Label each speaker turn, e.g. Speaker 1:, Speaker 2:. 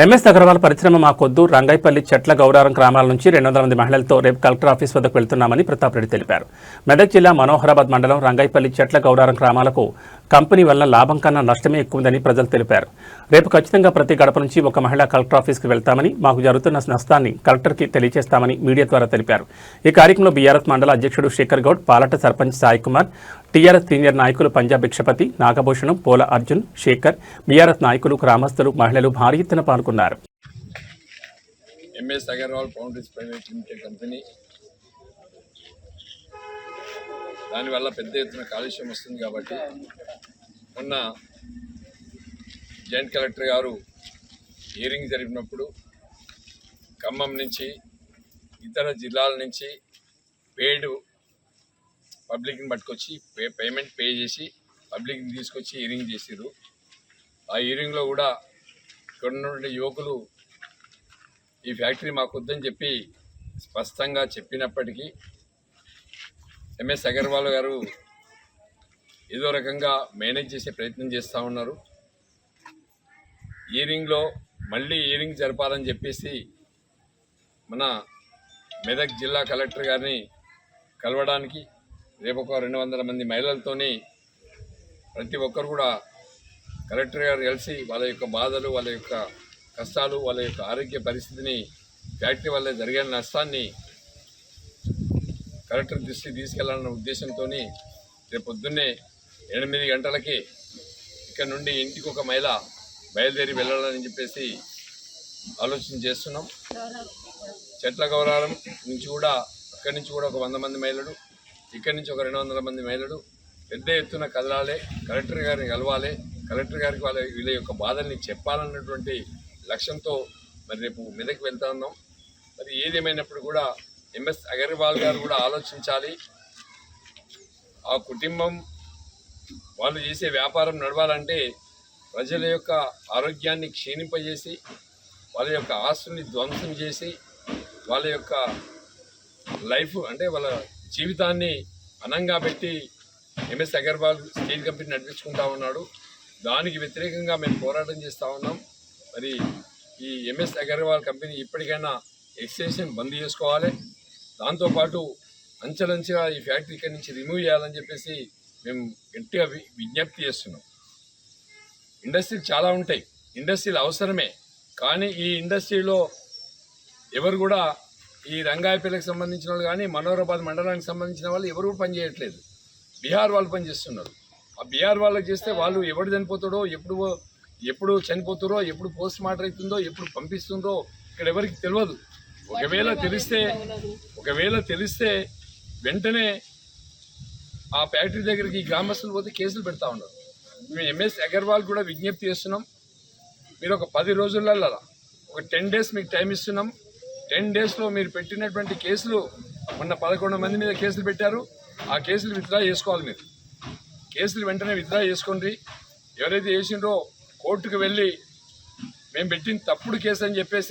Speaker 1: MS Agarwal పరిశ్రమ మాకొద్దు రంగైపల్లి చెట్ల గౌరారం గ్రామాల నుంచి 200 మంది మహిళలతో రేపు కలెక్టర్ ఆఫీస్ వద్దకు వెళ్తున్నామని ప్రతాప్ రెడ్డి తెలిపారు. మెదక్ జిల్లా మనోహరాబాద్ మండలం రంగైపల్లి చెట్ల గౌరారం గ్రామాలకు కంపెనీ వల్ల లాభం కన్నా నష్టమే ఎక్కువందని ప్రజలు తెలిపారు. రేపు ఖచ్చితంగా ప్రతి గడప నుంచి ఒక మహిళ కలెక్టర్ ఆఫీస్కి వెళ్తామని, మాకు జరుగుతున్న నష్టాన్ని కలెక్టర్కి తెలియజేస్తామని మీడియా ద్వారా తెలిపారు. ఈ కార్యక్రమంలో బీఆర్ఎస్ మండల అధ్యక్షుడు శేఖర్ గౌడ్, పాలట సర్పంచ్ సాయి కుమార్, టీఆర్ఎస్ సీనియర్ నాయకులు పంజాబ్ భిక్షపతి, నాగభూషణం, పోల అర్జున్, శేఖర్, బీఆర్ఎస్ నాయకులు, గ్రామస్తులు, మహిళలు భారీ ఎత్తున పాల్గొన్నారు.
Speaker 2: MS Agarwal foundries private limited company దానివల్ల పెద్ద ఎత్తున కాలుష్యం వస్తుంది కాబట్టి మొన్న జాయింట్ కలెక్టర్ గారు హియరింగ్ జరిపినప్పుడు ఖమ్మం నుంచి ఇతర జిల్లాల నుంచి పేడ్ పబ్లిక్ని పట్టుకొచ్చి పేమెంట్ పే చేసి పబ్లిక్ని తీసుకొచ్చి హియరింగ్ చేసిర్రు. ఆ హియరింగ్లో కూడా ఇక్కడ ఉన్నటువంటి యువకులు ఈ ఫ్యాక్టరీ మాకు వద్దని చెప్పి స్పష్టంగా చెప్పినప్పటికీ ఎంఎస్ అగర్వాల్ గారు ఏదో రకంగా మేనేజ్ చేసే ప్రయత్నం చేస్తూ ఉన్నారు. హియరింగ్లో మళ్ళీ హియరింగ్ జరపాలని చెప్పేసి మన మెదక్ జిల్లా కలెక్టర్ గారిని కలవడానికి రేపు ఒక 200 మంది మహిళలతోని ప్రతి ఒక్కరు కూడా కలెక్టర్ గారు కలిసి వాళ్ళ యొక్క బాధలు, వాళ్ళ యొక్క కష్టాలు, వాళ్ళ యొక్క ఆరోగ్య పరిస్థితిని, ఫ్యాక్టరీ వల్ల జరిగే నష్టాన్ని కలెక్టర్ దృష్టికి తీసుకెళ్లాలన్న ఉద్దేశంతో రేపు పొద్దున్నే 8 గంటలకి ఇక్కడ నుండి ఇంటికి ఒక మహిళ బయలుదేరి వెళ్ళాలని చెప్పేసి ఆలోచన చేస్తున్నాం. చెట్ల గౌరారం నుంచి కూడా అక్కడి నుంచి కూడా ఒక 100 మంది మహిళలు, ఇక్కడి నుంచి ఒక 200 మంది మహిళలు పెద్ద ఎత్తున కదలాలి, కలెక్టర్ గారిని కలవాలి, కలెక్టర్ గారికి వీళ్ళ యొక్క బాధల్ని చెప్పాలన్నటువంటి లక్ష్యంతో మరి రేపు మెదక్ వెళ్తా ఉన్నాం. మరి ఏదేమైనప్పుడు కూడా ఎంఎస్ అగర్వాల్ గారు కూడా ఆలోచించాలి. ఆ కుటుంబం వాళ్ళు చేసే వ్యాపారం నడవాలంటే ప్రజల యొక్క ఆరోగ్యాన్ని క్షీణింపజేసి, వాళ్ళ యొక్క ఆస్తుల్ని ధ్వంసం చేసి, వాళ్ళ యొక్క లైఫ్ అంటే వాళ్ళ జీవితాన్ని అనంగా పెట్టి ఎంఎస్ అగర్వాల్ స్టీల్ కంపెనీ నడిపించుకుంటా ఉన్నాడు. దానికి వ్యతిరేకంగా మేము పోరాటం చేస్తూ ఉన్నాం. మరి ఈ ఎంఎస్ అగర్వాల్ కంపెనీ ఇప్పటికైనా ఎక్స్టెన్షన్ బంద్ చేసుకోవాలి. దాంతోపాటు అంచెలంచెగా ఈ ఫ్యాక్టరీ ఇక్కడి నుంచి రిమూవ్ చేయాలని చెప్పేసి మేము గట్టిగా విజ్ఞప్తి చేస్తున్నాం. ఇండస్ట్రీలు చాలా ఉంటాయి, ఇండస్ట్రీలు అవసరమే, కానీ ఈ ఇండస్ట్రీలో ఎవరు కూడా ఈ రంగాయపల్లికి సంబంధించిన వాళ్ళు కానీ మనోహరాబాద్ మండలానికి సంబంధించిన వాళ్ళు ఎవరు పనిచేయట్లేదు. బీహార్ వాళ్ళు పనిచేస్తున్నారు. ఆ బీహార్ వాళ్ళకి చేస్తే వాళ్ళు ఎవడు చనిపోతాడో, ఎప్పుడు చనిపోతారో, ఎప్పుడు పోస్ట్ మార్టం అవుతుందో, ఎప్పుడు పంపిస్తుందో ఇక్కడ ఎవరికి తెలియదు. ఒకవేళ తెలిస్తే వెంటనే ఆ ఫ్యాక్టరీ దగ్గరికి గ్రామస్తులు పోతే కేసులు పెడతా ఉన్నారు. మేము ఎంఎస్ అగర్వాల్ కూడా విజ్ఞప్తి చేస్తున్నాం, మీరు ఒక 10 రోజులలో ఒక 10 డేస్ మీకు టైం ఇస్తున్నాం. 10 డేస్లో మీరు పెట్టినటువంటి కేసులు, మొన్న 11 మంది మీద కేసులు పెట్టారు, ఆ కేసులు విత్డ్రా చేసుకోవాలి. మీరు కేసులు వెంటనే విత్డ్రా చేసుకోండి. ఎవరైతే చేసిండ్రో కోర్టుకు వెళ్ళి మేము పెట్టిన తప్పుడు కేసు అని చెప్పేసి